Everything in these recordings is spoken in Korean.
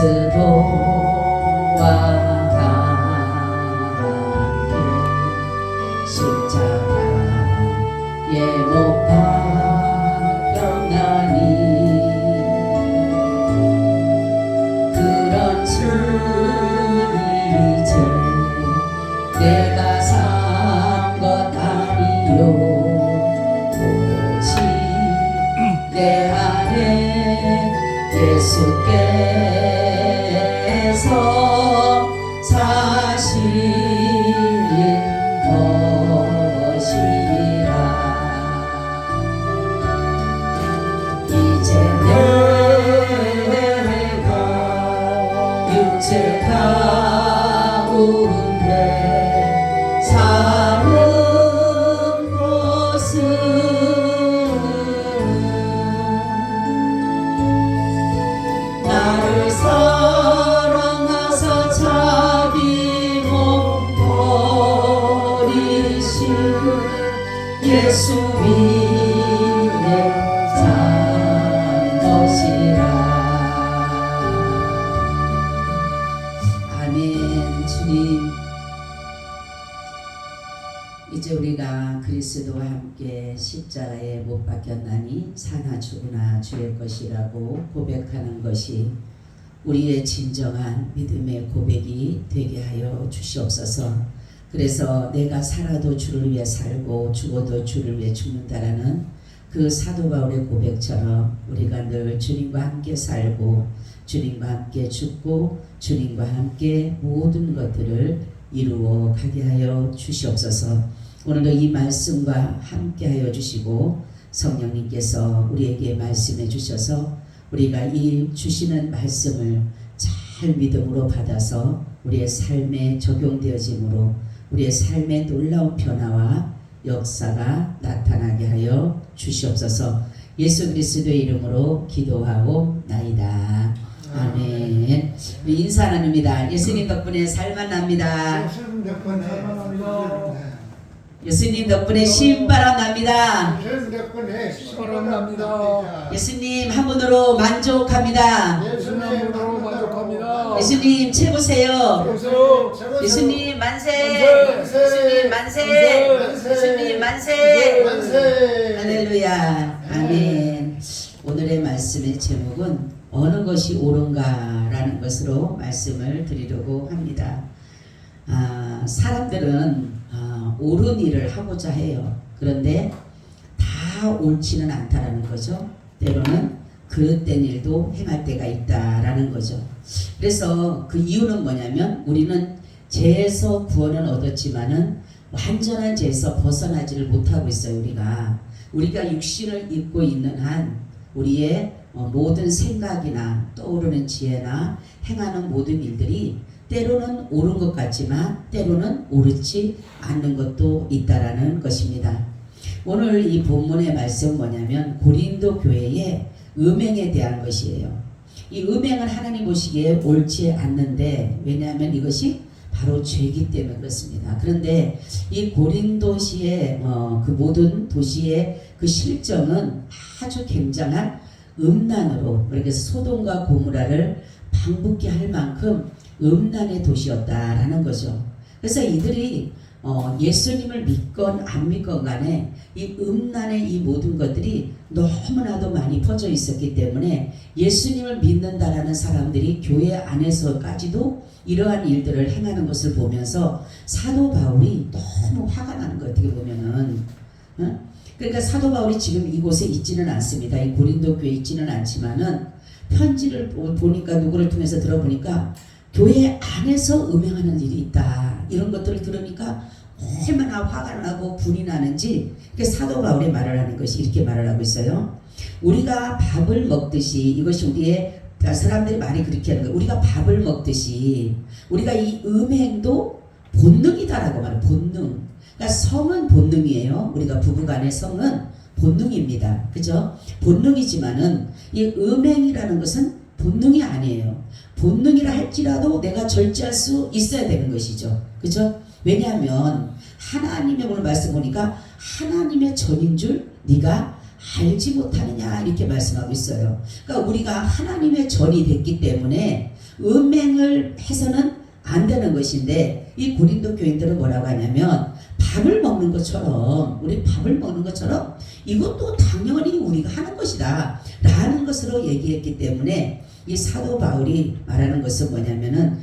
그리스도와 함께 십자가에 못 박혔나니 그런 주를 이제 내가 산 것 아니요 오직 내 안에 예수께서 사시는 것이라. 이제 내가 육체 가운데 사는 것은 나를 사랑하사 자기 몸 버리신 예수 위에 산 것이라. 아멘. 주님, 이제 우리가 그리스도와 함께 십자가에 못 박혔나니 사나 죽으나 주의 것이라고 고백하는 것이 우리의 진정한 믿음의 고백이 되게 하여 주시옵소서. 그래서 내가 살아도 주를 위해 살고 죽어도 주를 위해 죽는다라는 그 사도 바울의 고백처럼 우리가 늘 주님과 함께 살고 주님과 함께 죽고 주님과 함께 모든 것들을 이루어 가게 하여 주시옵소서. 오늘도 이 말씀과 함께 하여 주시고 성령님께서 우리에게 말씀해 주셔서 우리가 이 주시는 말씀을 잘 믿음으로 받아서 우리의 삶에 적용되어짐으로 우리의 삶의 놀라운 변화와 역사가 나타나게 하여 주시옵소서. 예수 그리스도의 이름으로 기도하고 나이다. 아멘. 우리 인사 나눕니다. 예수님 덕분에 살만 납니다. 예수님 덕분에 살만 납니다. 예수님 덕분에 신바람 납니다. 예수님 덕분에 신바람 납니다. 예수님 한 분으로 만족합니다. 예수님 한 분으로 만족합니다. 예수님 최고세요. 예수님 만세. 예수님 만세. 예수님 만세. 할렐루야. 아멘. 오늘의 말씀의 제목은 어느 것이 옳은가라는 것으로 말씀을 드리려고 합니다. 사람들은 옳은 일을 하고자 해요. 그런데 다 옳지는 않다라는 거죠. 때로는 그릇된 일도 행할 때가 있다라는 거죠. 그래서 그 이유는 뭐냐면 우리는 죄에서 구원은 얻었지만은 완전한 죄에서 벗어나지를 못하고 있어요. 우리가 육신을 입고 있는 한 우리의 모든 생각이나 떠오르는 지혜나 행하는 모든 일들이 때로는 옳은 것 같지만 때로는 옳지 않는 것도 있다라는 것입니다. 오늘 이 본문의 말씀은 뭐냐면 고린도 교회의 음행에 대한 것이에요. 이 음행은 하나님 보시기에 옳지 않는데 왜냐하면 이것이 바로 죄이기 때문에 그렇습니다. 그런데 이 고린도시의 그 모든 도시의 그 실정은 아주 굉장한 음란으로 그래서 소돔과 고모라를 방북게 할 만큼 음란의 도시였다라는 거죠. 그래서 이들이 예수님을 믿건 안 믿건 간에 이 음란의 이 모든 것들이 너무나도 많이 퍼져 있었기 때문에 예수님을 믿는다라는 사람들이 교회 안에서까지도 이러한 일들을 행하는 것을 보면서 사도 바울이 너무 화가 나는 거 어떻게 보면은 그러니까 사도 바울이 지금 이곳에 있지는 않습니다. 이 고린도 교회에 있지는 않지만은 편지를 보니까 누구를 통해서 들어보니까 교회 안에서 음행하는 일이 있다. 이런 것들을 들으니까 얼마나 화가 나고 분이 나는지 사도 바울이 말을 하는 것이 이렇게 말을 하고 있어요. 우리가 밥을 먹듯이 이것이 우리의 사람들이 많이 그렇게 하는 거예요. 우리가 밥을 먹듯이 우리가 이 음행도 본능이다라고 말해요. 본능. 그러니까 성은 본능이에요. 우리가 부부간의 성은 본능입니다. 그죠? 본능이지만은 이 음행이라는 것은 본능이 아니에요. 본능이라 할지라도 내가 절제할 수 있어야 되는 것이죠. 그죠? 왜냐하면 하나님의 오늘 말씀 보니까 하나님의 전인 줄 네가 알지 못하느냐 이렇게 말씀하고 있어요. 그러니까 우리가 하나님의 전이 됐기 때문에 음행을 해서는 안 되는 것인데 이 고린도 교인들은 뭐라고 하냐면 밥을 먹는 것처럼 우리 밥을 먹는 것처럼 이것도 당연히 우리가 하는 것이다 라는 것으로 얘기했기 때문에 이 사도 바울이 말하는 것은 뭐냐면은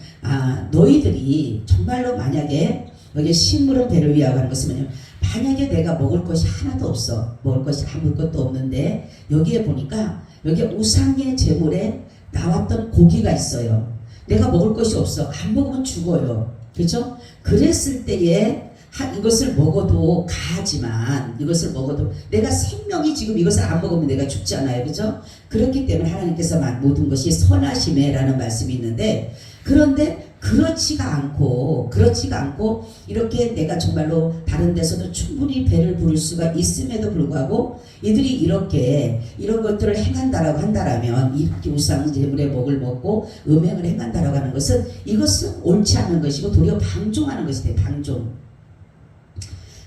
너희들이 정말로 만약에 여기 식물은 배를 위하고 하는 것은 뭐냐면 만약에 내가 먹을 것이 하나도 없어 먹을 것이 아무것도 없는데 여기에 보니까 여기 우상의 제물에 나왔던 고기가 있어요. 내가 먹을 것이 없어. 안 먹으면 죽어요. 그렇죠? 그랬을 때에 이것을 먹어도 가하지만 이것을 먹어도 내가 생명이 지금 이것을 안 먹으면 내가 죽잖아요. 그렇죠? 그렇기 때문에 하나님께서 모든 것이 선하심에라는 말씀이 있는데 그런데 그렇지가 않고 이렇게 내가 정말로 다른 데서도 충분히 배를 부를 수가 있음에도 불구하고 이들이 이렇게 이런 것들을 행한다라고 한다라면 이렇게 우상 제물의 먹을 먹고 음행을 행한다라고 하는 것은 이것은 옳지 않은 것이고 도리어 방종하는 것이 돼. 방종.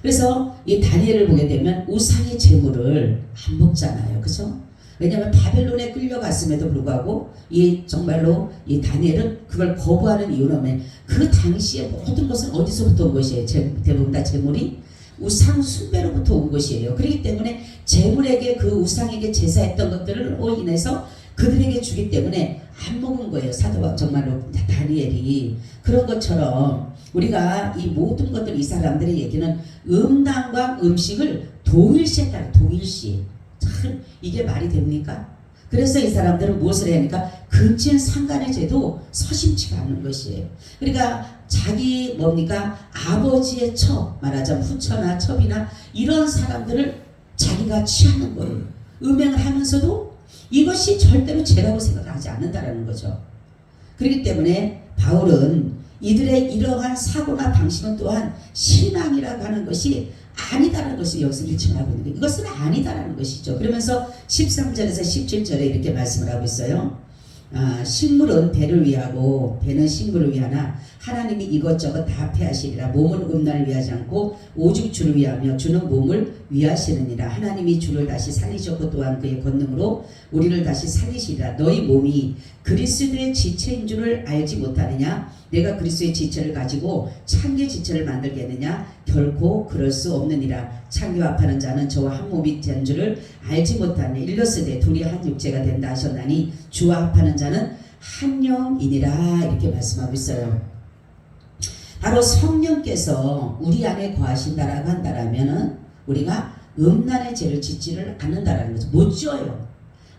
그래서 이 다니엘을 보게 되면 우상의 제물을 안 먹잖아요. 그렇죠? 왜냐하면 바벨론에 끌려갔음에도 불구하고 이 정말로 이 다니엘은 그걸 거부하는 이유는 그 당시에 모든 것은 어디서부터 온 것이에요? 대부분 다 제물이 우상 숭배로부터 온 것이에요. 그렇기 때문에 제물에게 그 우상에게 제사했던 것들을 인해서 그들에게 주기 때문에 안 먹은 거예요. 사도가 정말로 다니엘이 그런 것처럼 우리가 이 모든 것들 이 사람들의 얘기는 음란과 음식을 동일시했다. 동일시. 참 이게 말이 됩니까? 그래서 이 사람들은 무엇을 해야 하니까 근친 상간의 죄도 서심치가 않는 것이에요. 그러니까 자기 뭡니까 아버지의 첩 말하자면 후처나 첩이나 이런 사람들을 자기가 취하는 거예요. 음행을 하면서도 이것이 절대로 죄라고 생각하지 않는다라는 거죠. 그렇기 때문에 바울은 이들의 이러한 사고나 방식은 또한 신앙이라고 하는 것이 아니다라는 것을 여기서 일칭하고 있는 거예요. 이것은 아니다라는 것이죠. 그러면서 13절에서 17절에 이렇게 말씀을 하고 있어요. 식물은 배를 위하고 배는 식물을 위하나 하나님이 이것저것 다 패하시리라. 몸은 음란을 위하지 않고 오직 주를 위하며 주는 몸을 위하시느니라. 하나님이 주를 다시 살리셨고 또한 그의 권능으로 우리를 다시 살리시리라. 너희 몸이 그리스도의 지체인 줄을 알지 못하느냐? 내가 그리스도의 지체를 가지고 창기의 지체를 만들겠느냐? 결코 그럴 수 없느니라. 창기와 파는 자는 저와 한 몸이 된 줄을 알지 못하느냐? 일러스되 둘이 한 육체가 된다 하셨나니 주와 합하는 자는 한 영이니라. 이렇게 말씀하고 있어요. 바로 성령께서 우리 안에 거하신다라고 한다라면은 우리가 음란의 죄를 짓지를 않는다라는 거죠. 못 지어요.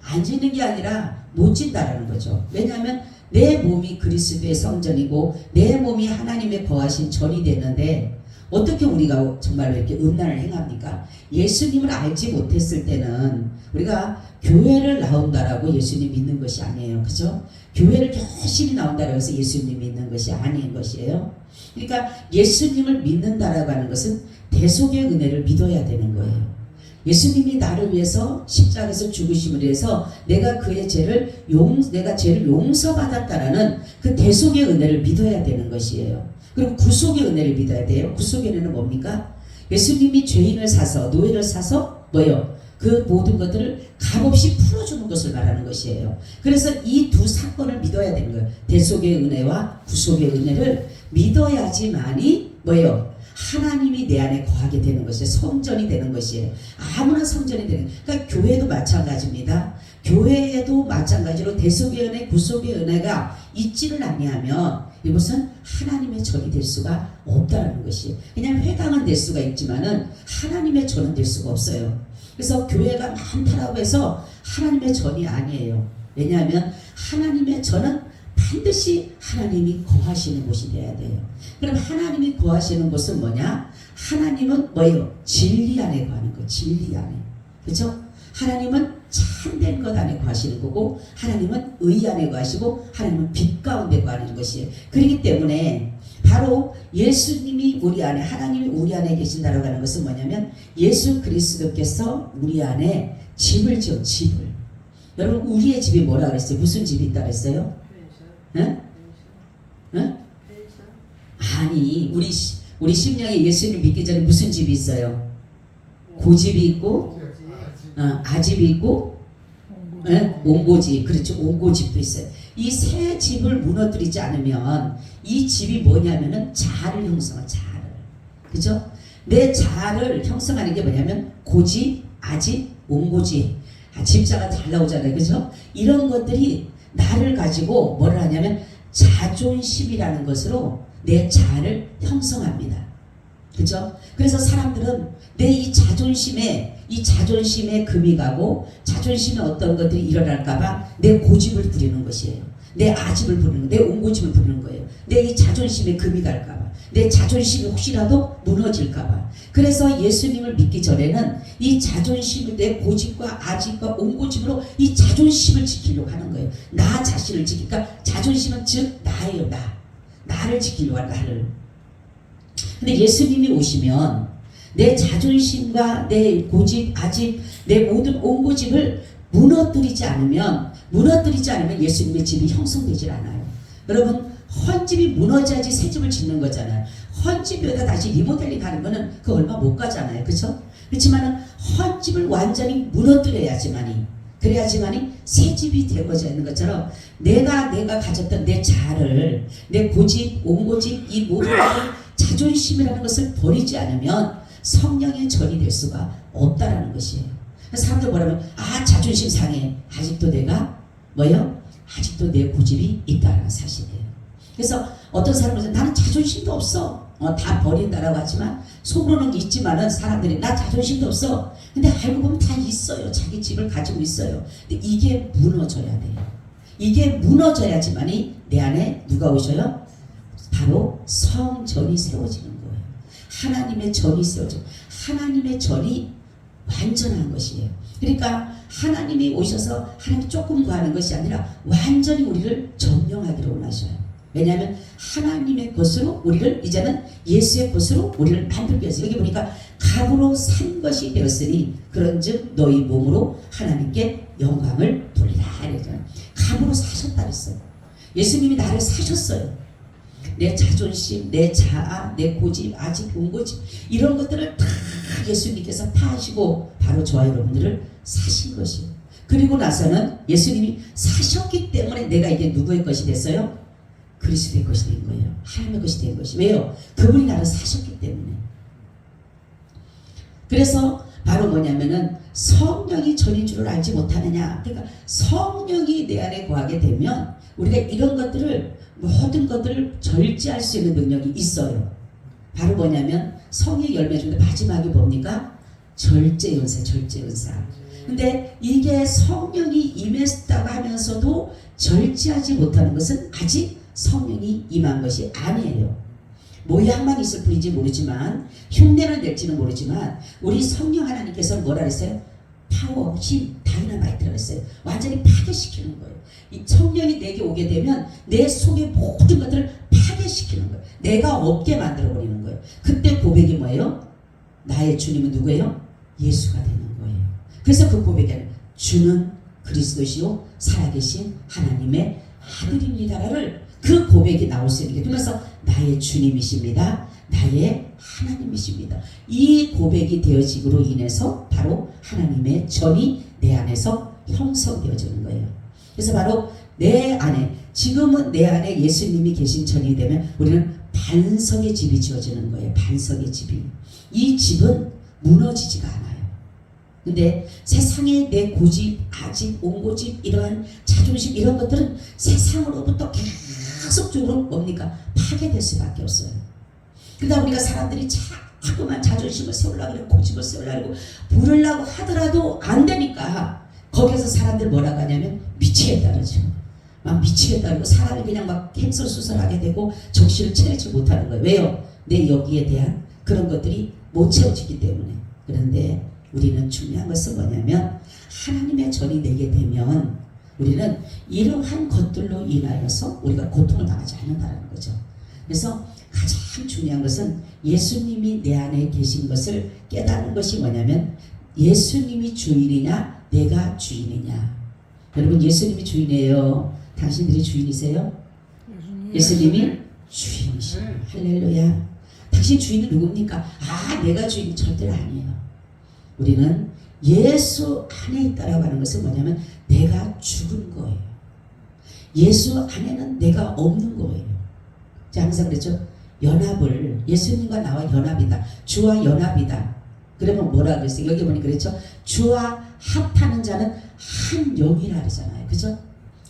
안 짓는 게 아니라 못 짓다라는 거죠. 왜냐하면 내 몸이 그리스도의 성전이고 내 몸이 하나님의 거하신 전이 되는데 어떻게 우리가 정말로 이렇게 음란을 행합니까? 예수님을 알지 못했을 때는 우리가 교회를 나온다라고 예수님 믿는 것이 아니에요. 그죠? 교회를 열심히 나온다라고 해서 예수님 믿는 것이 아닌 것이에요. 그러니까 예수님을 믿는다라고 하는 것은 대속의 은혜를 믿어야 되는 거예요. 예수님이 나를 위해서 십자가에서 죽으심을 위해서 내가 그의 내가 죄를 용서받았다라는 그 대속의 은혜를 믿어야 되는 것이에요. 그리고 구속의 은혜를 믿어야 돼요. 구속의 은혜는 뭡니까? 예수님이 죄인을 사서 노예를 사서 뭐요? 그 모든 것들을 값없이 풀어주는 것을 말하는 것이에요. 그래서 이 두 사건을 믿어야 되는 거예요. 대속의 은혜와 구속의 은혜를 믿어야지만이 뭐예요? 하나님이 내 안에 거하게 되는 것이에요. 성전이 되는 것이에요. 아무나 성전이 되는. 그러니까 교회도 마찬가지입니다. 교회에도 마찬가지로 대속의 은혜, 구속의 은혜가 있지를 아니하면 이것은 하나님의 전이 될 수가 없다는 것이에요. 그냥 회당은 될 수가 있지만은 하나님의 전은 될 수가 없어요. 그래서 교회가 많다라고 해서 하나님의 전이 아니에요. 왜냐하면 하나님의 전은 반드시 하나님이 거하시는 곳이 돼야 돼요. 그럼 하나님이 거하시는 곳은 뭐냐? 하나님은 뭐예요? 진리 안에 거하는 거. 진리 안에. 그렇죠? 하나님은 참된 것 안에 거하시는 거고 하나님은 의 안에 거하시고 하나님은 빛 가운데 거하는 것이에요. 그렇기 때문에 바로 예수님이 우리 안에 하나님이 우리 안에 계신다라고 하는 것은 뭐냐면 예수 그리스도께서 우리 안에 집을 지어 집을. 여러분 우리의 집이 뭐라 그랬어요? 무슨 집이 있다 그랬어요? 응? 응? 아니 우리 심령에 예수님 믿기 전에 무슨 집이 있어요? 고집이 있고 아집이 있고 옹고집. 그렇죠. 옹고집도 있어요. 이 세 집을 무너뜨리지 않으면 이 집이 뭐냐면은 자아를 형성한 자아를. 그죠? 내 자아를 형성하는 게 뭐냐면 고집, 아집, 옹고집. 집자가 잘 나오잖아요. 그죠? 이런 것들이 나를 가지고 뭐를 하냐면 자존심이라는 것으로 내 자아를 형성합니다. 그죠? 그래서 사람들은 내 이 자존심에 금이 가고 자존심에 어떤 것들이 일어날까봐 내 고집을 부리는 것이에요. 내 아집을 부리는 거예요. 내 옹고집을 부리는 거예요. 내 이 자존심에 금이 갈까봐. 내 자존심이 혹시라도 무너질까봐. 그래서 예수님을 믿기 전에는 이 자존심을 내 고집과 아집과 옹고집으로 이 자존심을 지키려고 하는 거예요. 나 자신을 지키니까 자존심은 즉 나예요. 나를 지키려고 하는 나를. 근데 예수님이 오시면 내 자존심과 내 고집, 아집, 내 모든 옹고집을 무너뜨리지 않으면 예수님의 집이 형성되질 않아요. 여러분, 헌집이 무너져야지 새 집을 짓는 거잖아요. 헌집에다 다시 리모델링 하는 거는 그 얼마 못 가잖아요. 그렇죠? 그렇지만은 헌집을 완전히 무너뜨려야지만이 그래야지만이 새 집이 되어져 있는 것처럼 내가 가졌던 내 자아를 내 고집, 옹고집 이 모든 것을 자존심이라는 것을 버리지 않으면 성령의 전이 될 수가 없다라는 것이에요. 사람들 뭐라면 자존심 상해. 아직도 내가 아직도 내 고집이 있다는 사실이에요. 그래서 어떤 사람은 나는 자존심도 없어. 다 버린다라고 하지만 속으로는 있지만은 사람들이 나 자존심도 없어. 근데 알고 보면 다 있어요. 자기 집을 가지고 있어요. 근데 이게 무너져야 돼요. 이게 무너져야지만이 내 안에 누가 오셔요? 바로 성전이 세워지는 거예요. 하나님의 전이 세워져. 하나님의 전이 완전한 것이에요. 그러니까 하나님이 오셔서 하나님 조금 구하는 것이 아니라 완전히 우리를 점령하기를 원하셔요. 왜냐하면 하나님의 것으로 우리를 이제는 예수의 것으로 우리를 만들기 위해서 여기 보니까 값으로 산 것이 되었으니 그런즉 너희 몸으로 하나님께 영광을 돌리라 이랬잖아요. 값으로 사셨다 그랬어요. 예수님이 나를 사셨어요. 내 자존심, 내 자아, 내 고집, 아집, 옹고집 이런 것들을 다 예수님께서 파하시고 바로 저와 여러분들을 사신 것이에요. 그리고 나서는 예수님이 사셨기 때문에 내가 이게 누구의 것이 됐어요? 그리스도의 것이 된 거예요. 하나님의 것이 된 것이. 왜요? 그분이 나를 사셨기 때문에. 그래서 바로 뭐냐면은 성령이 전인 줄을 알지 못하느냐. 그러니까 성령이 내 안에 거하게 되면 우리가 이런 것들을 모든 것들을 절제할 수 있는 능력이 있어요. 바로 뭐냐면 성의 열매 중에 마지막이 뭡니까? 절제연사. 근데 이게 성령이 임했다고 하면서도 절제하지 못하는 것은 아직 성령이 임한 것이 아니에요. 모양만 있을 뿐인지 모르지만 흉내를 낼지는 모르지만 우리 성령 하나님께서 뭐라 했어요? 파워, 힘, 다이너마이트라고 했어요. 완전히 파괴시키는 거예요. 이 성령이 내게 오게 되면 내 속의 모든 것들을 파괴시키는 거예요. 내가 없게 만들어버리는 거예요. 그때 고백이 뭐예요? 나의 주님은 누구예요? 예수가 되는 거예요. 그래서 그 고백이 아니라 주는 그리스도시요 살아계신 하나님의 아들입니다를 그 고백이 나올 수 있는 게 그래서 나의 주님이십니다. 나의 하나님이십니다. 이 고백이 되어지므로 인해서 바로 하나님의 전이 내 안에서 형성되어지는 거예요. 그래서 바로 내 안에 지금은 내 안에 예수님이 계신 전이 되면 우리는 반석의 집이 지어지는 거예요. 반석의 집이. 이 집은 무너지지가 않아요. 근데 세상에 내 고집, 아집, 옹고집 이러한 자존심 이런 것들은 세상으로부터 계속적으로 뭡니까? 파괴될 수밖에 없어요. 그러다 보니까 사람들이 자꾸만 자존심을 세우려고 그래, 고집을 세우려고 부르려고 하더라도 안 되니까 거기서 사람들 뭐라고 하냐면 미치겠다 그러죠. 막 미치겠다 그러고 사람이 그냥 막 횡설수설하게 되고 정신을 차리지 못하는 거예요. 왜요? 내 여기에 대한 그런 것들이 못 채워지기 때문에. 그런데 우리는 중요한 것은 뭐냐면 하나님의 전이 되게 되면 우리는 이러한 것들로 인하여서 우리가 고통을 당하지 않는다는 거죠. 그래서 가장 중요한 것은 예수님이 내 안에 계신 것을 깨닫는 것이 뭐냐면 예수님이 주인이냐 내가 주인이냐. 여러분 예수님이 주인이에요. 당신들이 주인이세요? 예수님이 주인이시오. 할렐루야. 당신 주인은 누굽니까? 내가 주인 절대로 아니에요. 우리는 예수 안에 있다라고 하는 것은 뭐냐면 내가 죽은 거예요. 예수 안에는 내가 없는 거예요. 제가 항상 그랬죠. 연합을 예수님과 나와 연합이다. 주와 연합이다. 그러면 뭐라 그랬어요? 여기 보니 그랬죠. 주와 합하는 자는 한 영이라 그러잖아요. 그죠?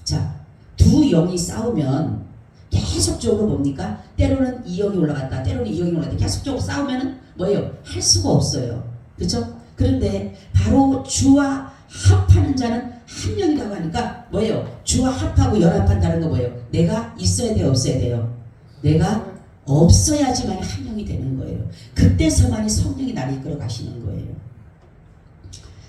자, 두 영이 싸우면 계속적으로 뭡니까? 때로는 이 영이 올라갔다. 때로는 이 영이 올라갔다. 계속적으로 싸우면은 뭐예요? 할 수가 없어요. 그죠? 그런데 바로 주와 합하는 자는 한 영이라고 하니까 뭐예요? 주와 합하고 연합한다는 거 뭐예요? 내가 있어야 돼요? 없어야 돼요? 내가 없어야지만 한 영이 되는 거예요. 그때서만이 성령이 나를 이끌어 가시는 거예요.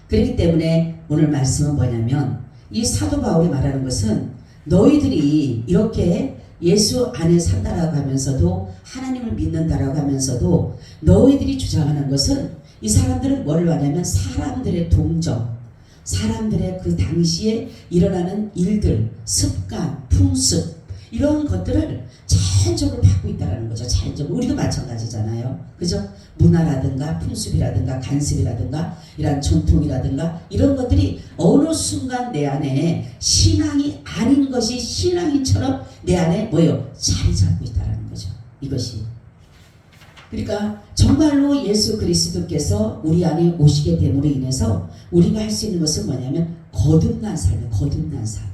그렇기 때문에 오늘 말씀은 뭐냐면 이 사도 바울이 말하는 것은 너희들이 이렇게 예수 안에 산다라고 하면서도 하나님을 믿는다라고 하면서도 너희들이 주장하는 것은 이 사람들은 뭐를 하냐면 사람들의 동정, 사람들의 그 당시에 일어나는 일들, 습관, 풍습 이런 것들을 자연적으로 받고 있다는 거죠. 자연적으로. 우리도 마찬가지잖아요. 그죠? 문화라든가 풍습이라든가 간습이라든가 이런 전통이라든가 이런 것들이 어느 순간 내 안에 신앙이 아닌 것이 신앙인처럼 내 안에 뭐예요? 자리 잡고 있다는 거죠. 이것이. 그러니까 정말로 예수 그리스도께서 우리 안에 오시게 됨으로 인해서 우리가 할 수 있는 것은 뭐냐면 거듭난 삶이에요. 거듭난 삶.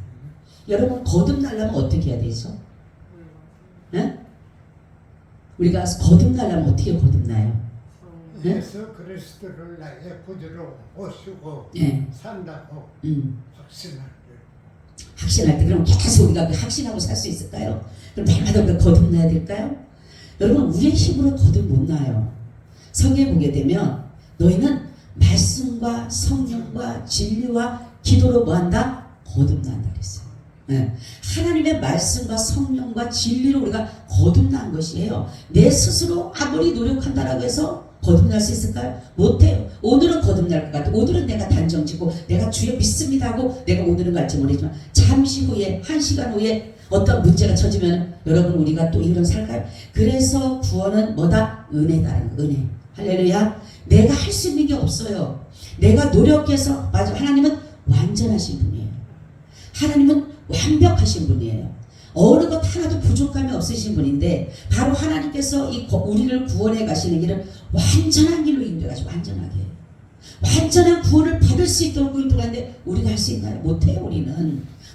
여러분 거듭나려면 어떻게 해야 되죠? 네? 우리가 거듭나려면 어떻게 거듭나요? 네? 예수 그리스도를 나의 구주로 모시고 네. 산다고 확신할 때. 확신할 때 그럼 계속 우리가 그 확신하고 살 수 있을까요? 그럼 날마다 우리가 거듭나야 될까요? 여러분 우리의 힘으로 거듭 못 나요. 성경에 보게 되면 너희는 말씀과 성령과 진리와 기도로 뭐한다? 거듭난다 그랬어요. 네. 하나님의 말씀과 성령과 진리로 우리가 거듭난 것이에요. 내 스스로 아무리 노력한다라고 해서 거듭날 수 있을까요? 못해요. 오늘은 거듭날 것 같아요. 오늘은 내가 단정짓고 내가 주여 믿습니다 하고 내가 오늘은 갈지 모르지만 잠시 후에 1시간 후에 어떤 문제가 처지면 여러분 우리가 또 이런 살까요? 그래서 구원은 뭐다? 은혜다. 은혜. 할렐루야. 내가 할 수 있는 게 없어요. 내가 노력해서 맞아. 하나님은 완전하신 분이에요. 하나님은 완벽하신 분이에요. 어느 것 하나도 부족함이 없으신 분인데 바로 하나님께서 우리를 구원해 가시는 길은 완전한 길로 인도해 가지고 완전하게 완전한 구원을 받을 수 있도록 인도하는데 우리가 할 수 있나요? 못해요.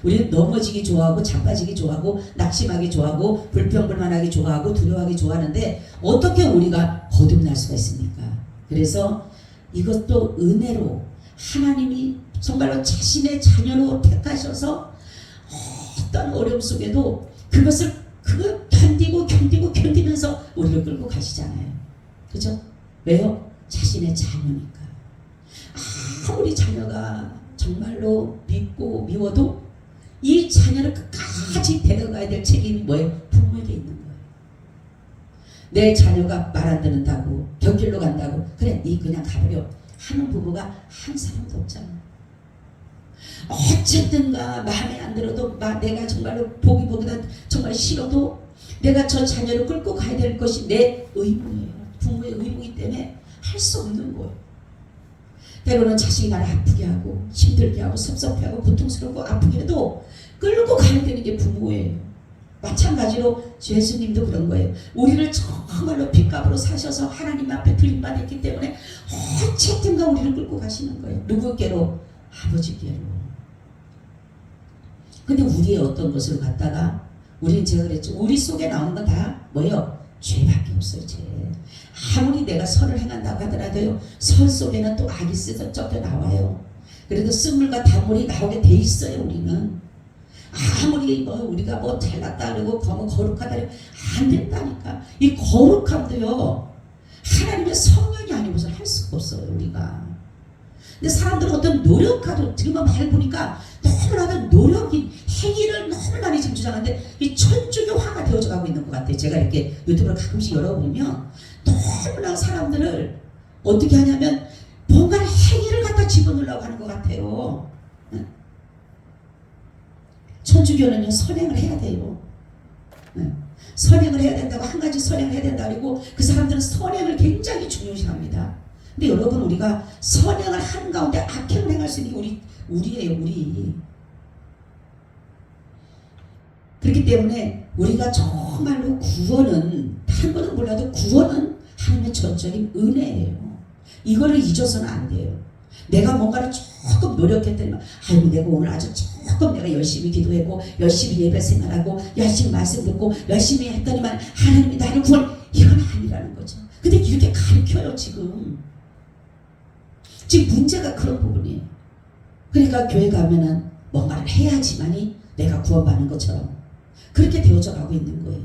우리는 넘어지기 좋아하고 자빠지기 좋아하고 낙심하기 좋아하고 불평불만하기 좋아하고 두려워하기 좋아하는데 어떻게 우리가 거듭날 수가 있습니까? 그래서 이것도 은혜로 하나님이 정말로 자신의 자녀로 택하셔서 어떤 어려움 속에도 그것을 견디면서 우리를 끌고 가시잖아요. 그죠? 왜요? 자신의 자녀니까. 아무리 자녀가 정말로 믿고 미워도 이 자녀를 끝까지 데려가야 될 책임이 뭐예요? 부모에게 있는 거예요. 내 자녀가 말 안 듣는다고 곁길로 간다고 그래 니 그냥 가버려 하는 부모가 한 사람도 없잖아요. 어쨌든가 마음에 안 들어도 내가 정말로 보기보다 정말 싫어도 내가 저 자녀를 끌고 가야 될 것이 내 의무예요. 부모의 의무이기 때문에 할 수 없는 거예요. 때로는 자식이 나를 아프게 하고 힘들게 하고 섭섭해하고 고통스럽고 아프게 해도 끌고 가야 되는 게 부모예요. 마찬가지로 예수님도 그런 거예요. 우리를 정말로 핏값으로 사셔서 하나님 앞에 드림받았기 때문에 어쨌든가 우리를 끌고 가시는 거예요. 누구께로? 아버지께로. 근데 우리의 어떤 것을 갖다가 우리는 제가 그랬죠. 우리 속에 나오는 건 다 뭐예요? 죄밖에 없어요. 죄. 아무리 내가 선을 행한다고 하더라도요. 선 속에는 또 악이 썩어 나와요. 그래도 쓴물과 단물이 나오게 돼 있어요. 우리는. 아무리 우리가 잘났다 그러고 거룩하다 그러고 안 된다니까. 이 거룩함도요. 하나님의 성령이 아니고서 할 수가 없어요. 우리가. 근데 사람들은 어떤 노력하도 지금 말 보니까 너무나도 노력이 행위를 너무 많이 지금 주장하는데 이 천주교화가 되어져 가고 있는 것 같아요. 제가 이렇게 유튜브를 가끔씩 열어보면 너무나 사람들을 어떻게 하냐면 뭔가 행위를 갖다 집어넣으려고 하는 것 같아요. 천주교는요 선행을 해야 돼요. 선행을 해야 된다고 한 가지 선행을 해야 된다 그리고 그 사람들은 선행을 굉장히 중요시합니다. 근데 여러분 우리가 선행을 하는 가운데 악행을 행할 수 있는 게 우리예요. 우리. 그렇기 때문에 우리가 정말로 구원은 다른 거는 몰라도 구원은 하나님의 전적인 은혜예요. 이거를 잊어서는 안 돼요. 내가 뭔가를 조금 노력했더니 아이고 내가 오늘 아주 조금 내가 열심히 기도하고 열심히 예배 생활하고 열심히 말씀 듣고 열심히 했더니만 하나님이 나를 구원, 이건 아니라는 거죠. 근데 이렇게 가르쳐요. 지금 문제가 그런 부분이에요. 그러니까 교회 가면은 뭔가를 해야지만이 내가 구원받는 것처럼 그렇게 되어져 가고 있는 거예요.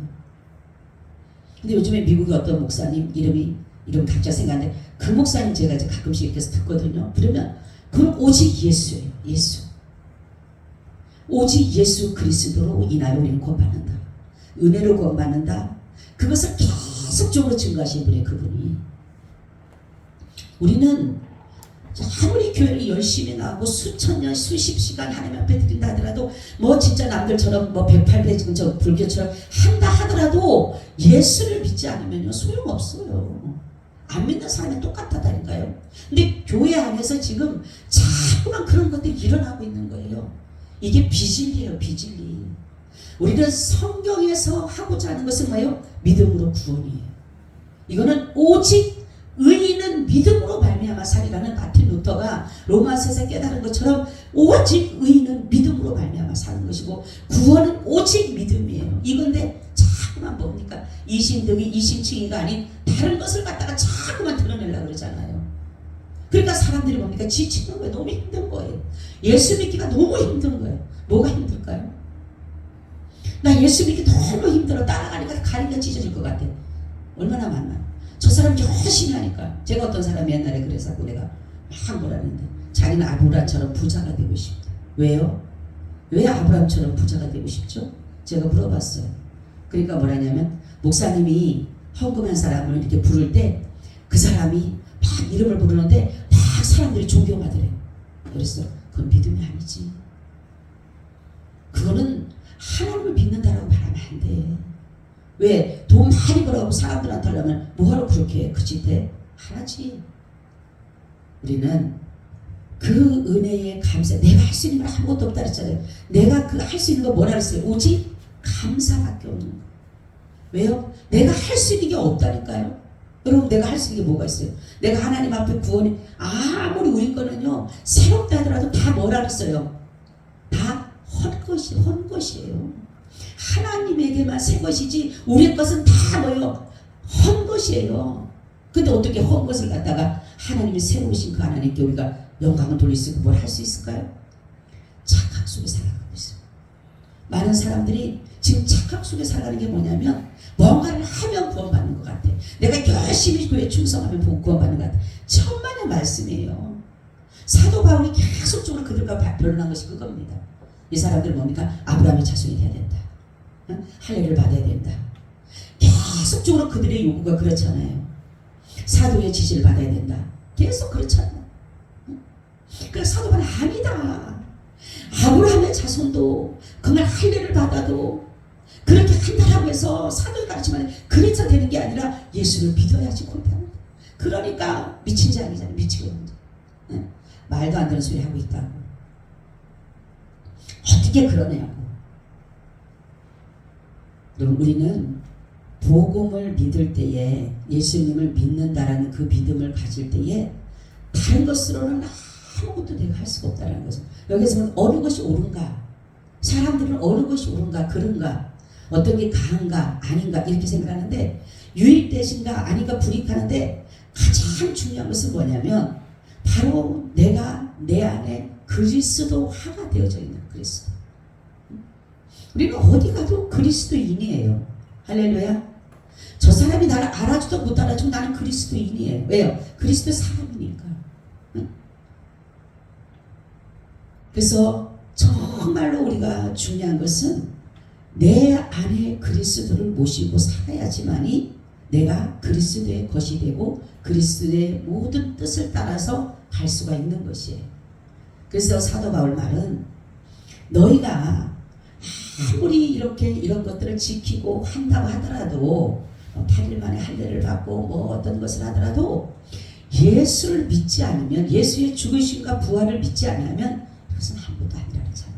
근데 요즘에 미국의 어떤 목사님 이름 각자 생각하는데 그 목사님 제가 이제 가끔씩 이렇게 듣거든요. 그러면 그건 오직 예수예요. 예수. 오직 예수 그리스도로 인하여 우리는 구원받는다. 은혜로 구원받는다. 그것을 계속적으로 증거하신 분이 그분이. 우리는 아무리 교회를 열심히 나가고 수천 년 수십 시간 하나님 앞에 드린다 하더라도 뭐 진짜 남들처럼 뭐 108배 지금 저 불교처럼 한다 하더라도 예수를 믿지 않으면요 소용없어요. 안 믿는 사람이 똑같다니까요. 근데 교회 안에서 지금 자꾸만 그런 것들이 일어나고 있는 거예요. 이게 비진리예요. 비진리. 우리는 성경에서 하고자 하는 것은 뭐예요? 믿음으로 구원이에요. 이거는 오직 의인은 믿음으로 말미암아 살이라는 마틴 루터가 로마서에서 깨달은 것처럼 오직 의인은 믿음으로 말미암아 사는 것이고 구원은 오직 믿음이에요. 이건데 자꾸만 뭡니까? 이신등이 이신칭의가 아닌 다른 것을 갖다가 자꾸만 드러내려고 그러잖아요. 그러니까 사람들이 뭡니까? 지치는 거예요. 너무 힘든 거예요. 예수 믿기가 너무 힘든 거예요. 뭐가 힘들까요? 나 예수 믿기 너무 힘들어. 따라가니까 가리가 찢어질 것 같아. 얼마나 많나. 저 사람 열심히 하니까. 제가 어떤 사람이 옛날에 그래서 내가 막 뭐라는데 자기는 아브라함처럼 부자가 되고 싶다. 왜요? 왜 아브라함처럼 부자가 되고 싶죠? 제가 물어봤어요. 그러니까 뭐라냐면 목사님이 헌금한 사람을 이렇게 부를 때 그 사람이 막 이름을 부르는데 막 사람들이 존경하더래요. 그래서 그건 믿음이 아니지. 그거는 하나님을 믿는다라고 말하면 안 돼. 왜? 돈 많이 벌어가고 사람들한테 하려면 뭐하러 그렇게 그 짓해? 하지. 우리는 그 은혜에 감사. 내가 할 수 있는 건 아무것도 없다 그랬잖아요. 내가 그 할 수 있는 거 뭐라 그랬어요? 오직 감사밖에 없는 거. 왜요? 내가 할 수 있는 게 없다니까요. 여러분 내가 할 수 있는 게 뭐가 있어요? 내가 하나님 앞에 구원이 아무리 우리 거는요 새롭다 하더라도 다 뭐라 그랬어요? 다 헛 것이에요. 하나님에게만 새 것이지 우리 것은 다 뭐예요? 헛 것이에요. 근데 어떻게 헛 것을 갖다가 하나님이 새로우신 그 하나님께 우리가 영광을 돌릴 수 있고 뭘 할 수 있을까요? 착각 속에 살아가고 있어요. 많은 사람들이 지금 착각 속에 살아가는 게 뭐냐면 뭔가를 하면 구원받는 것 같아. 내가 열심히 교회에 충성하면 구원받는 것 같아. 천만의 말씀이에요. 사도 바울이 계속적으로 그들과 변론한 것이 그겁니다. 이 사람들은 뭡니까? 아브라함의 자손이 돼야 된다. 할례를 받아야 된다. 계속적으로 그들의 요구가 그렇잖아요. 사도의 지시를 받아야 된다. 계속 그렇잖아요. 그래서 사도 바울은 아니다. 아브라함의 자손도 그날 할례를 받아도 그렇게 한다라고 해서 사도의 가르치면 그래서 되는 게 아니라 예수를 믿어야지 고백하는. 그러니까 미친 자 아니잖아요. 미치고 있는 자. 말도 안 되는 소리 하고 있다고. 어떻게 그러냐고. 그럼 우리는 복음을 믿을 때에 예수님을 믿는다라는 그 믿음을 가질 때에 다른 것으로는 아무것도 내가 할 수가 없다는 거죠. 여기서는 어느 것이 옳은가, 사람들은 어느 것이 옳은가 그런가, 어떤 게 강한가 아닌가 이렇게 생각하는데 유익되신가 아닌가 불이익하는데 가장 중요한 것은 뭐냐면 바로 내가 내 안에 그리스도화가 되어져 있는 그리스도. 우리는 어디 가도 그리스도인이에요. 할렐루야. 저 사람이 나를 알아주든 못 알아주든 나는 그리스도인이에요. 왜요? 그리스도 사람이니까. 그래서 정말로 우리가 중요한 것은 내 안에 그리스도를 모시고 살아야지만이 내가 그리스도의 것이 되고 그리스도의 모든 뜻을 따라서 갈 수가 있는 것이에요. 그래서 사도 바울 말은 너희가 아무리 이렇게 이런 것들을 지키고 한다고 하더라도 8일 만에 할례를 받고 뭐 어떤 것을 하더라도 예수를 믿지 않으면, 예수의 죽으심과 부활을 믿지 않으면 이것은 아무것도 아니라는 점.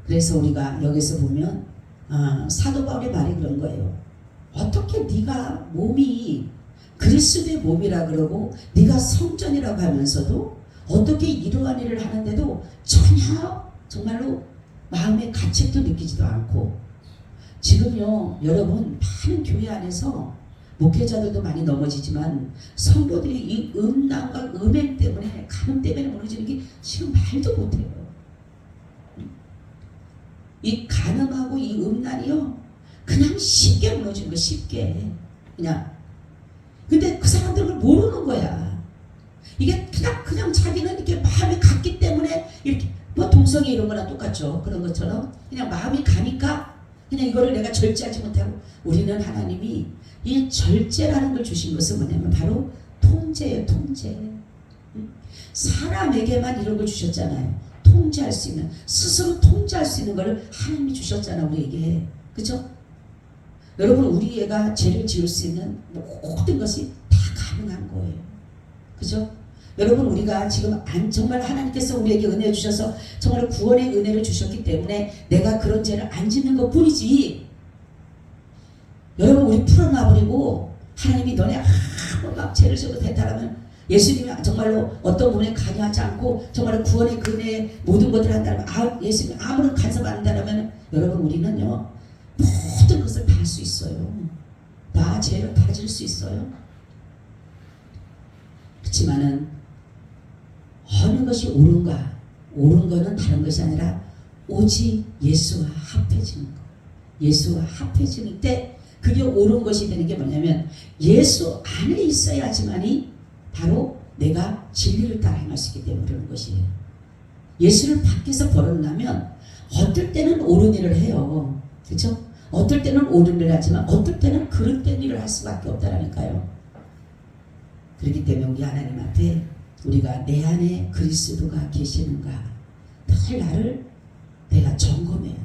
그래서 우리가 여기서 보면 사도 바울의 말이 그런 거예요. 어떻게 네가 몸이 그리스도의 몸이라 그러고 네가 성전이라고 하면서도 어떻게 이러한 일을 하는데도 전혀 정말로 마음의 가책도 느끼지도 않고. 지금요 여러분 많은 교회 안에서 목회자들도 많이 넘어지지만 성도들이 이 음란과 음행 때문에, 간음 때문에 무너지는 게 지금 말도 못해요. 이 간음하고 이 음란이요 그냥 쉽게 무너지는 거, 쉽게 그냥. 근데 그 사람들은 그걸 모르는 거야. 이게 그냥 자기는 이렇게 마음이 갔기 때문에, 이렇게 뭐 동성애 이런 거랑 똑같죠. 그런 것처럼 그냥 마음이 가니까 그냥 이거를 내가 절제하지 못하고. 우리는 하나님이 이 절제라는 걸 주신 것은 뭐냐면 바로 통제예요. 통제. 사람에게만 이런 걸 주셨잖아요. 통제할 수 있는, 스스로 통제할 수 있는 걸 하나님이 주셨잖아 우리에게. 그죠? 여러분 우리 애가 죄를 지을 수 있는 모든 것이 다 가능한 거예요. 그죠? 여러분 우리가 지금 정말 하나님께서 우리에게 은혜 주셔서 정말 구원의 은혜를 주셨기 때문에 내가 그런 죄를 안 짓는 것 뿐이지, 여러분 우리 풀어놔버리고 하나님이 너네 아무 막 죄를 지어도 된다라면, 예수님이 정말로 어떤 부분에 관여하지 않고 정말로 구원의 은혜 모든 것들을 한다면, 예수님이 아무런 간섭 안 한다면 여러분 우리는요 모든 것을 다 할 수 있어요. 다 죄를 다 질 수 있어요. 그렇지만은 어느 것이 옳은가, 옳은 거는 다른 것이 아니라 오직 예수와 합해지는 거. 예수와 합해지는 때 그게 옳은 것이 되는 게 뭐냐면 예수 안에 있어야지만이 바로 내가 진리를 따라 행할 수 있기 때문에 그런 것이에요. 예수를 밖에서 벌어나면 어떨 때는 옳은 일을 해요. 그렇죠? 어떨 때는 옳은 일을 하지만 어떨 때는 그릇된 일을 할 수밖에 없다라니까요. 그렇기 때문에 우리 하나님한테 우리가 내 안에 그리스도가 계시는가 늘 나를 내가 점검해야 돼.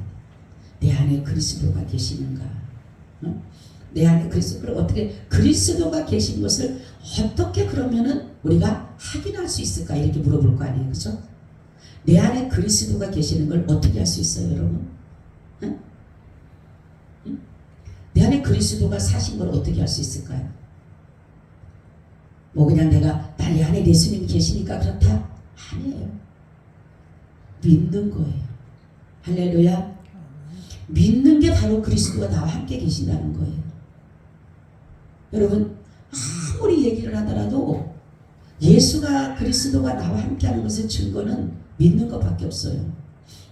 내 안에 그리스도가 계시는가. 내 안에 그리스도를 어떻게, 그리스도가 계신 것을 어떻게 그러면은 우리가 확인할 수 있을까, 이렇게 물어볼 거 아니에요. 그죠? 내 안에 그리스도가 계시는 걸 어떻게 할 수 있어요 여러분? 응? 응? 내 안에 그리스도가 사신 걸 어떻게 할 수 있을까요? 뭐 그냥 내가 내 안에 예수님 계시니까 그렇다? 아니에요. 믿는 거예요. 할렐루야. 믿는 게 바로 그리스도가 나와 함께 계신다는 거예요. 여러분 아무리 얘기를 하더라도 예수가, 그리스도가 나와 함께하는 것의 증거는 믿는 것밖에 없어요.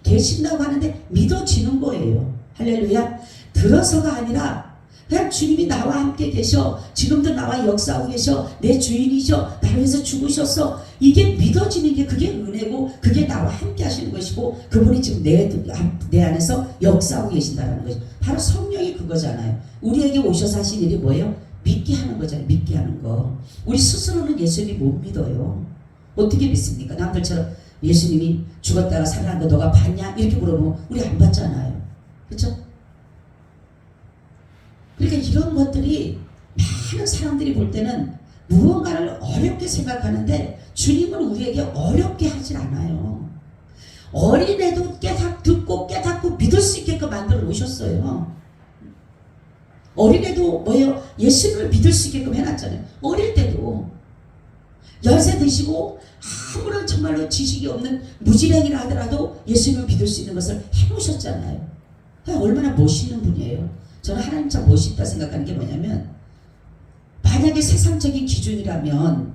계신다고 하는데 믿어지는 거예요. 할렐루야. 들어서가 아니라 그냥 주님이 나와 함께 계셔, 지금도 나와 역사하고 계셔, 내 주인이셔, 나를 위해서 죽으셨어, 이게 믿어지는 게 그게 은혜고 그게 나와 함께 하시는 것이고 그분이 지금 내 안에서 역사하고 계신다는 것이 바로 성령이 그거잖아요. 우리에게 오셔서 하신 일이 뭐예요? 믿게 하는 거잖아요. 믿게 하는 거. 우리 스스로는 예수님 못 믿어요. 어떻게 믿습니까? 남들처럼 예수님이 죽었다가 살아난 거 너가 봤냐? 이렇게 물어보면 우리 안 봤잖아요. 그렇죠? 그러니까 이런 것들이 많은 사람들이 볼 때는 무언가를 어렵게 생각하는데 주님은 우리에게 어렵게 하질 않아요. 어린애도 듣고 깨닫고 믿을 수 있게끔 만들어 놓으셨어요. 어린애도 뭐예요? 예수님을 믿을 수 있게끔 해놨잖아요. 어릴 때도 연세 드시고 아무런 정말로 지식이 없는 무지랭이라 하더라도 예수님을 믿을 수 있는 것을 해놓으셨잖아요. 얼마나 멋있는 분이에요. 저는 하나님 참 멋있다 생각하는 게 뭐냐면, 만약에 세상적인 기준이라면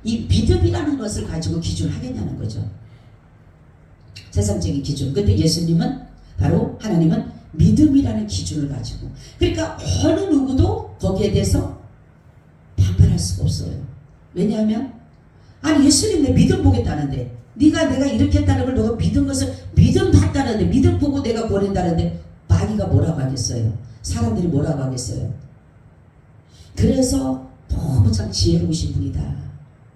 이 믿음이라는 것을 가지고 기준하겠냐는 거죠. 세상적인 기준. 근데 예수님은 바로, 하나님은 믿음이라는 기준을 가지고, 그러니까 어느 누구도 거기에 대해서 반발할 수가 없어요. 왜냐하면 아니 예수님 내 믿음 보겠다는데, 내가 이렇게 했다는 걸 너가 믿은 것을 믿음 봤다는데, 믿음 보고 내가 보낸다는데 마귀가 뭐라고 하겠어요? 사람들이 뭐라고 하겠어요? 그래서 너무 참 지혜로우신 분이다.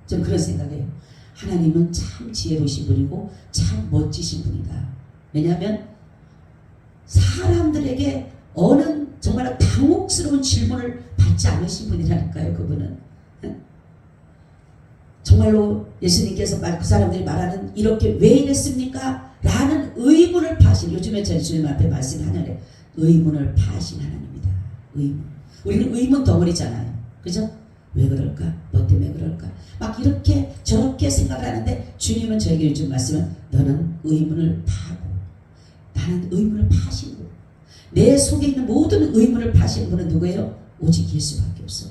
좀 그런 생각이에요. 하나님은 참 지혜로우신 분이고 참 멋지신 분이다. 왜냐하면 사람들에게 어느 정말 당혹스러운 질문을 받지 받지 않으신 분이라니까요. 그분은 정말로 예수님께서 그 사람들이 말하는 이렇게 왜 이랬습니까? 라는 의문을 파신, 요즘에 저희 주님 앞에 말씀하는 의문을 파신 하나님입니다. 의문. 우리는 의문 덩어리잖아요. 그죠? 왜 그럴까? 뭐 때문에 그럴까? 막 이렇게 저렇게 생각을 하는데 주님은 저에게 요즘 말씀은 너는 의문을 파고 나는 의문을 파신 분. 내 속에 있는 모든 의문을 파신 분은 누구예요? 오직 예수밖에 없어.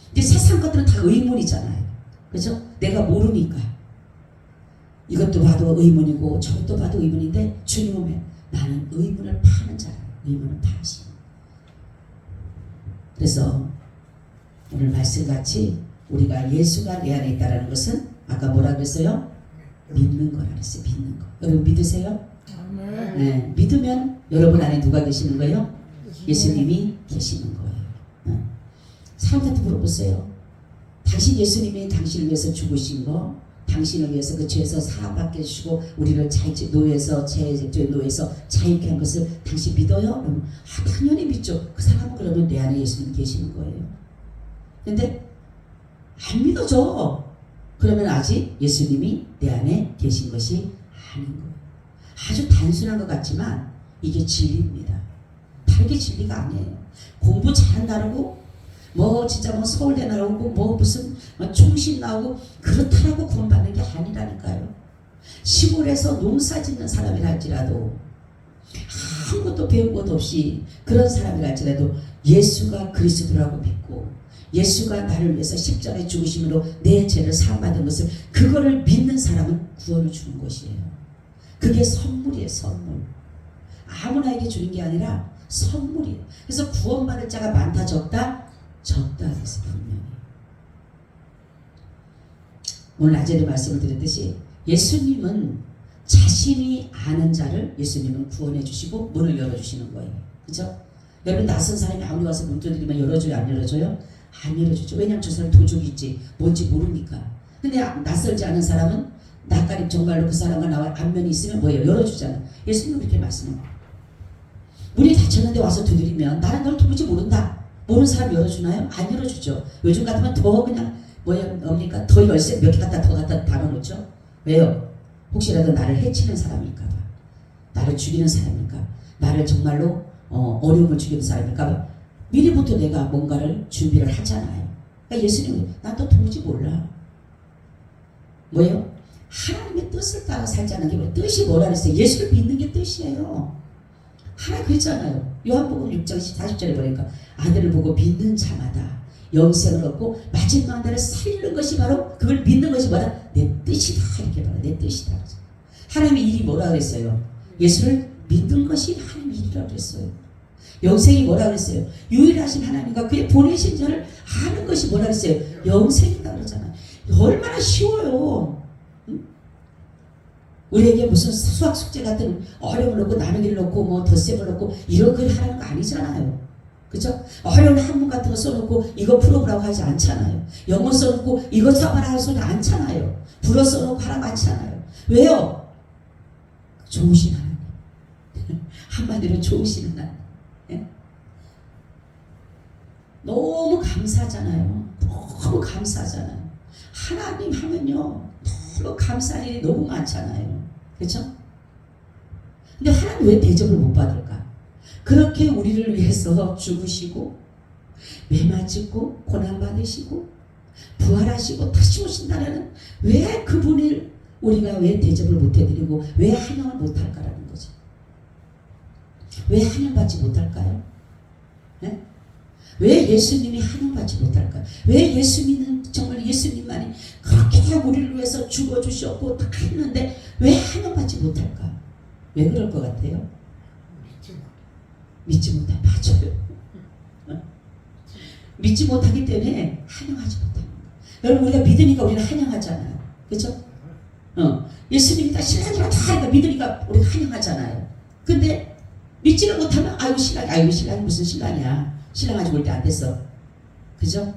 근데 세상 것들은 다 의문이잖아요. 그죠? 내가 모르니까 이것도 봐도 의문이고 저것도 봐도 의문인데 주님은 나는 의문을 파는 자라. 의문을 파시. 그래서 오늘 말씀같이 우리가 예수가 내 안에 있다는 것은 아까 뭐라 그랬어요? 믿는 거라 그랬어요. 믿는 거. 여러분 믿으세요? 네, 믿으면 여러분 안에 누가 계시는 거예요? 예수님이 계시는 거예요. 사람들한테 물어보세요. 당신 예수님이 당신을 위해서 죽으신 거, 당신을 위해서 그 죄에서 사함받게 해주시고 우리를 노예에서 죄의 노예에서 자유케 한 것을 당신 믿어요? 당연히 믿죠. 그 사람은 그러면 내 안에 예수님이 계시는 거예요. 근데 안 믿어져. 그러면 아직 예수님이 내 안에 계신 것이 아닌 거예요. 아주 단순한 것 같지만 이게 진리입니다. 다르게 진리가 아니에요. 공부 잘한다고 뭐 진짜 뭐 서울대 나오고 뭐 무슨 총신 나오고 그렇다라고 구원받는 게 아니라니까요. 시골에서 농사 짓는 사람이라 할지라도 아무것도 배운 것 없이 그런 사람이라 할지라도 예수가 그리스도라고 믿고 예수가 나를 위해서 십자가에 죽으심으로 내 죄를 사함받은 것을 그거를 믿는 사람은 구원을 주는 것이에요. 그게 선물이에요. 선물. 아무나에게 주는 게 아니라 선물이에요. 그래서 구원받을 자가 많다 적다? 적다 그래서 분명히. 오늘 낮에도 말씀을 드렸듯이 예수님은 자신이 아는 자를 예수님은 구원해 주시고 문을 열어주시는 거예요. 그렇죠? 여러분 낯선 사람이 아무리 와서 문 두드리면 열어줘요? 안 열어줘요? 안 열어주죠. 왜냐하면 저 사람 도둑이지 뭔지 모르니까. 근데 낯설지 않은 사람은 낯가림 정말로 그 사람과 나와 안면이 있으면 뭐예요? 열어주잖아. 예수님은 그렇게 말씀합니다. 문이 닫혔는데 와서 두드리면 나는 널 도무지 모른다. 모르는 사람 열어주나요? 안 열어주죠. 요즘 같으면 더 그냥 뭡니까? 더 열쇠 몇 개 갖다 더 갖다 달아놓죠. 왜요? 혹시라도 나를 해치는 사람일까봐, 나를 죽이는 사람일까, 나를 정말로 어려움을 주기는 사람일까봐 미리부터 내가 뭔가를 준비를 하잖아요. 그러니까 예수님은 난 또 도무지 몰라. 뭐예요? 하나님의 뜻을 따라 살자는 게 뭐예요? 뜻이 뭐라 그랬어요? 예수를 믿는 게 뜻이에요. 하나 그랬잖아요. 요한복음 6장 40절에 보니까 아들을 보고 믿는 자마다 영생을 얻고 마지막 날에 살리는 것이 바로 그걸 믿는 것이 바로 내 뜻이다. 이렇게 바로 내 뜻이다. 하나님의 일이 뭐라 그랬어요? 예수를 믿는 것이 하나님의 일이라고 그랬어요. 영생이 뭐라 그랬어요? 유일하신 하나님과 그의 보내신 자를 아는 것이 뭐라 그랬어요? 영생이라고 그러잖아요. 얼마나 쉬워요. 응? 우리에게 무슨 수학 숙제 같은 어려움을 놓고 나누기를 놓고 뭐 덧셈을 놓고 이런 걸 하라는 거 아니잖아요. 그죠? 어려운 한문 같은 거 써놓고 이거 풀어보라고 하지 않잖아요. 영어 써놓고 이거 써봐라 하는 소리 않잖아요. 불어 써놓고 하라고 하잖아요. 왜요? 좋으신 하나님. 한마디로 좋으신 하나님. 예? 너무 감사하잖아요. 너무 감사하잖아요. 하나님 하면요 너무 감사할 일이 너무 많잖아요. 그렇죠? 근데 하나님 왜 대접을 못 받을까? 그렇게 우리를 위해서 죽으시고 매맞고 고난받으시고 부활하시고 다시 오신다라는 왜 그분을 우리가 왜 대접을 못 해드리고 왜 환영을 못 할까라는 거죠. 왜 환영받지 못할까요? 네? 왜 예수님이 환영받지 못할까요? 왜 예수님은 정말 예수님만이 그렇게 우리를 위해서 죽어주셨고 다 했는데 왜 환영받지 못할까? 왜 그럴 것 같아요? 믿지 못해. 맞아요. 믿지 못하기 때문에 환영하지 못합니다. 여러분 우리가 믿으니까 우리는 환영하잖아요. 그렇죠? 예수님이 다 신랑이라 다 하니까 믿으니까 우리가 환영하잖아요. 근데 믿지를 못하면 아이고 신랑이 무슨 신랑이야. 신랑 아직 올 때 안 됐어. 그죠?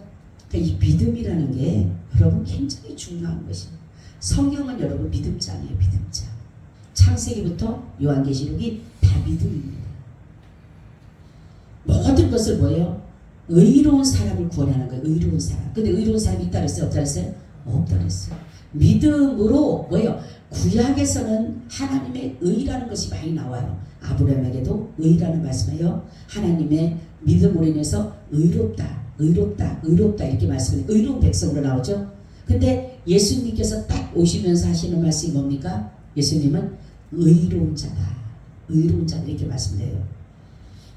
그러니까 이 믿음이라는 게 여러분 굉장히 중요한 것입니다. 성경은 여러분 믿음장이에요. 믿음장. 창세기부터 요한계시록이 다 믿음입니다. 모든 것을 뭐예요? 의로운 사람을 구원하는 거예요. 의로운 사람. 근데 의로운 사람이 있다 그랬어요? 없다 그랬어요? 없다 그랬어요. 믿음으로 뭐예요? 구약에서는 하나님의 의라는 것이 많이 나와요. 아브라함에게도 의라는 말씀이에요. 하나님의 믿음으로 인해서 의롭다, 의롭다, 의롭다 이렇게 말씀해요. 의로운 백성으로 나오죠. 근데 예수님께서 딱 오시면서 하시는 말씀이 뭡니까? 예수님은 의로운 자다, 의로운 자다 이렇게 말씀해요.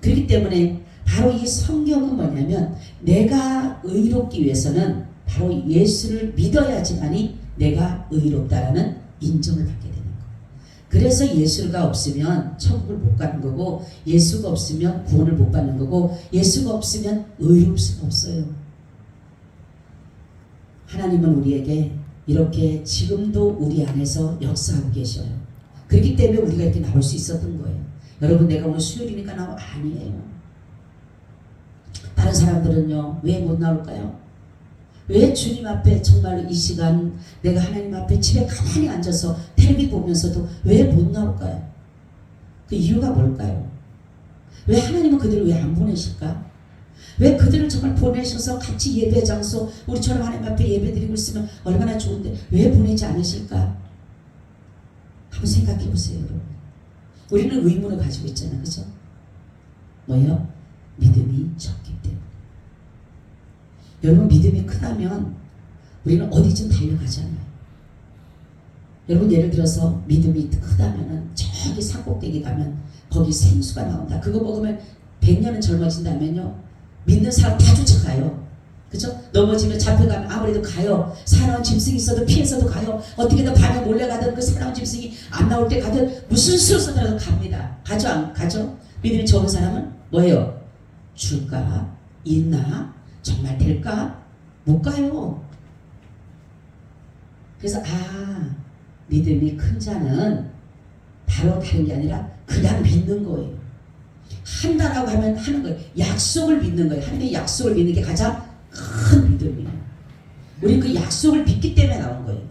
그렇기 때문에 바로 이 성경은 뭐냐면 내가 의롭기 위해서는 바로 예수를 믿어야지만이 내가 의롭다라는 인정을 받게 되는 거예요. 그래서 예수가 없으면 천국을 못 가는 거고, 예수가 없으면 구원을 못 받는 거고, 예수가 없으면 의로울 수가 없어요. 하나님은 우리에게 이렇게 지금도 우리 안에서 역사하고 계셔요. 그렇기 때문에 우리가 이렇게 나올 수 있었던 거예요. 여러분, 내가 오늘 수요일이니까 나오 아니에요. 다른 사람들은요, 왜 못 나올까요? 왜 주님 앞에 정말로 이 시간 내가 하나님 앞에 집에 가만히 앉아서 텔레비 보면서도 왜 못 나올까요? 그 이유가 뭘까요? 왜 하나님은 그들을 왜 안 보내실까? 왜 그들을 정말 보내셔서 같이 예배 장소 우리처럼 하나님 앞에 예배 드리고 있으면 얼마나 좋은데 왜 보내지 않으실까? 한번 생각해 보세요, 여러분. 우리는 의문을 가지고 있잖아요, 그죠? 뭐요? 믿음이 적기 때문에. 여러분, 믿음이 크다면 우리는 어디쯤 달려가잖아요. 여러분, 예를 들어서 믿음이 크다면은 저기 산꼭대기 가면 거기 생수가 나온다. 그거 먹으면 100년은 젊어진다면요, 믿는 사람 다 쫓아가요. 그죠? 넘어지면 잡혀가면 아무래도 가요. 사나운 짐승이 있어도 피해서도 가요. 어떻게든 밤에 몰래 가든 그 사나운 짐승이 안 나올 때 가든 무슨 수로 써더라도 갑니다. 가죠? 안 가죠? 믿음이 적은 사람은 뭐예요? 줄까? 있나? 정말 될까? 못 가요. 그래서 믿음이 큰 자는 바로 다른 게 아니라 그냥 믿는 거예요. 한다라고 하면 하는 거예요. 약속을 믿는 거예요. 하나님의 약속을 믿는 게 가장 큰 믿음이에요. 우리 그 약속을 믿기 때문에 나온 거예요.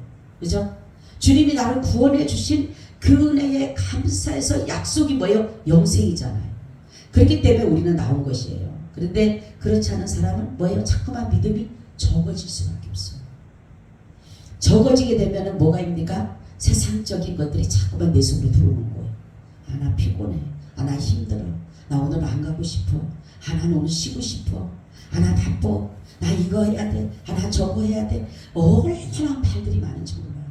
그죠? 주님이 나를 구원해 주신 그 은혜에 감사해서 약속이 뭐예요? 영생이잖아요. 그렇기 때문에 우리는 나온 것이에요. 그런데 그렇지 않은 사람은 뭐예요? 자꾸만 믿음이 적어질 수밖에 없어요. 적어지게 되면 뭐가 입니까? 세상적인 것들이 자꾸만 내 속으로 들어오는 거예요. 나 피곤해. 나 힘들어. 나 오늘 안 가고 싶어. 나 오늘 쉬고 싶어. 나 바빠. 나 이거 해야 돼. 나 저거 해야 돼. 얼마나 말들이 많은지 몰라요.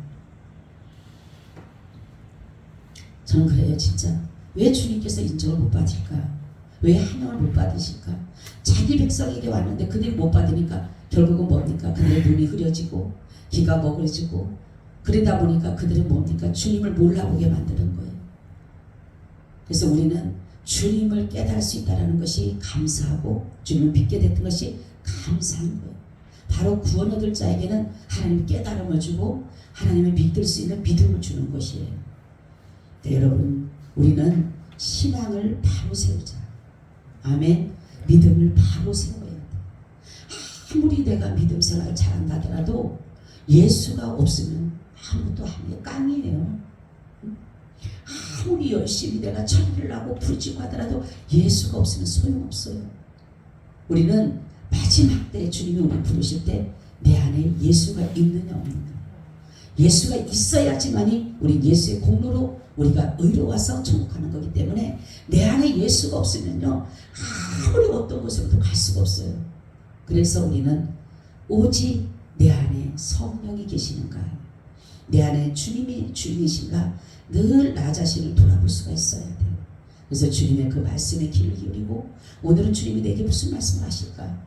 저는 그래요, 진짜. 왜 주님께서 인정을 못 받을까? 왜 환영을 못 받으실까? 자기 백성에게 왔는데 그들이 못 받으니까 결국은 뭡니까? 그들의 눈이 흐려지고 귀가 먹으려지고, 그러다 보니까 그들은 뭡니까? 주님을 몰라보게 만드는 거예요. 그래서 우리는 주님을 깨달을 수 있다는 것이 감사하고, 주님을 믿게 됐던 것이 감사한 거예요. 바로 구원 얻을 자에게는 하나님 깨달음을 주고 하나님을 믿을 수 있는 믿음을 주는 것이에요. 네, 여러분, 우리는 신앙을 바로 세우자. 아멘. 믿음을 바로 세워야 돼. 아무리 내가 믿음 생활을 잘한다 하더라도 예수가 없으면 아무것도 아니에요. 깡이에요. 아무리 열심히 내가 천리를 하고 부르짖고 하더라도 예수가 없으면 소용없어요. 우리는 마지막 때 주님이 우리 부르실 때 내 안에 예수가 있느냐 없느냐, 예수가 있어야지만이 우리 예수의 공로로 우리가 의로워서 천국하는 거기 때문에 내 안에 예수가 없으면요 아무리 어떤 곳으로도 갈 수가 없어요. 그래서 우리는 오직 내 안에 성령이 계시는가, 내 안에 주님이 주님이신가 늘 나 자신을 돌아볼 수가 있어야 돼요. 그래서 주님의 그 말씀에 귀를 기울이고, 오늘은 주님이 내게 무슨 말씀을 하실까?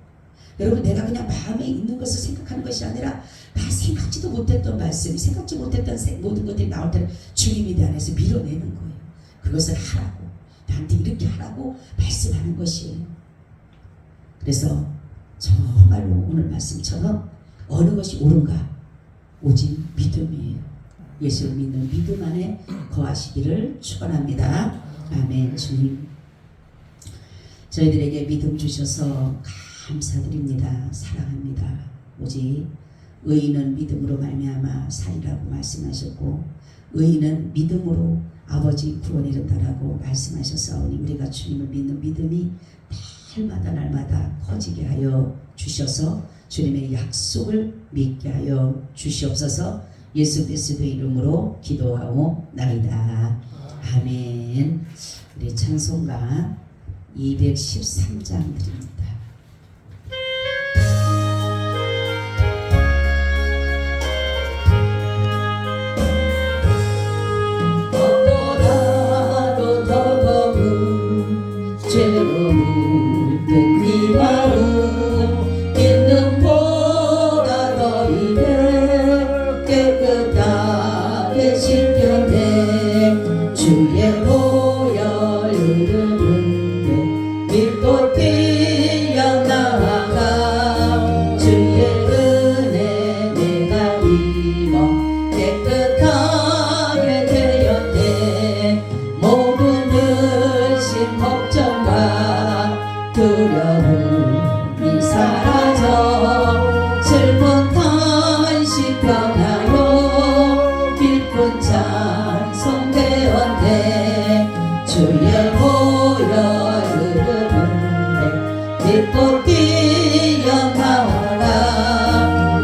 여러분, 내가 그냥 마음에 있는 것을 생각하는 것이 아니라 나 생각지도 못했던 말씀이, 생각지 못했던 모든 것들이 나올 때는 주님이 내 안에서 밀어내는 거예요. 그것을 하라고, 나한테 이렇게 하라고 말씀하는 것이에요. 그래서 정말로 오늘 말씀처럼 어느 것이 옳은가? 오직 믿음이에요. 예수를 믿는 믿음 안에 거하시기를 축원합니다. 아멘. 주님, 저희들에게 믿음 주셔서 감사드립니다. 사랑합니다. 오직 의인은 믿음으로 말미암아 살리라고 말씀하셨고, 의인은 믿음으로 아버지 구원에 이른다라고 말씀하셨사오니 우리가 주님을 믿는 믿음이 날마다 커지게 하여 주셔서 주님의 약속을 믿게 하여 주시옵소서. 예수 그리스도의 이름으로 기도하옵나이다. 아멘. 우리 찬송가 213장 드립니다. 무엇보다도 더더욱 죄로 물든 이 마음 믿음보다 더 이래 깨끗하게 씻겨내 주의 보혈 흐르는데 밀도 뛰어 나아가 주의 은혜 내가 입어 깨끗하게 되었네. 모든 의심 걱정과 두려움이 사라져 슬픈 탄식 변하여 기쁜 찬송 되었네. 주의 보혈 흐르는데 믿고 뛰어나가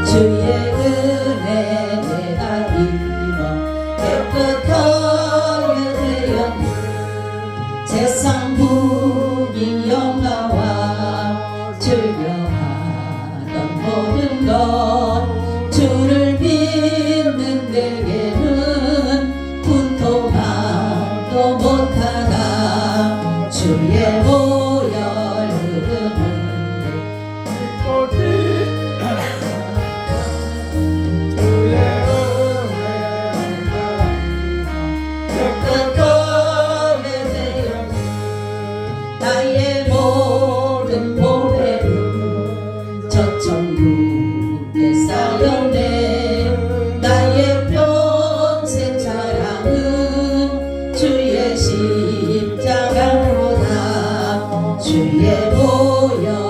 주의 은혜 내가 입어 깨끗하게 되었네. 세상 부귀 영광과 즐겨하던 모든 것 주를 믿는 내게는 분토만도 못하나 주의 보혈 흐르는데 깨끗하게 되었네. 나의 모든 보배는 저 천국에 쌓였네. 나의 평생 자랑은 주의 십자가로다. 주의 보혈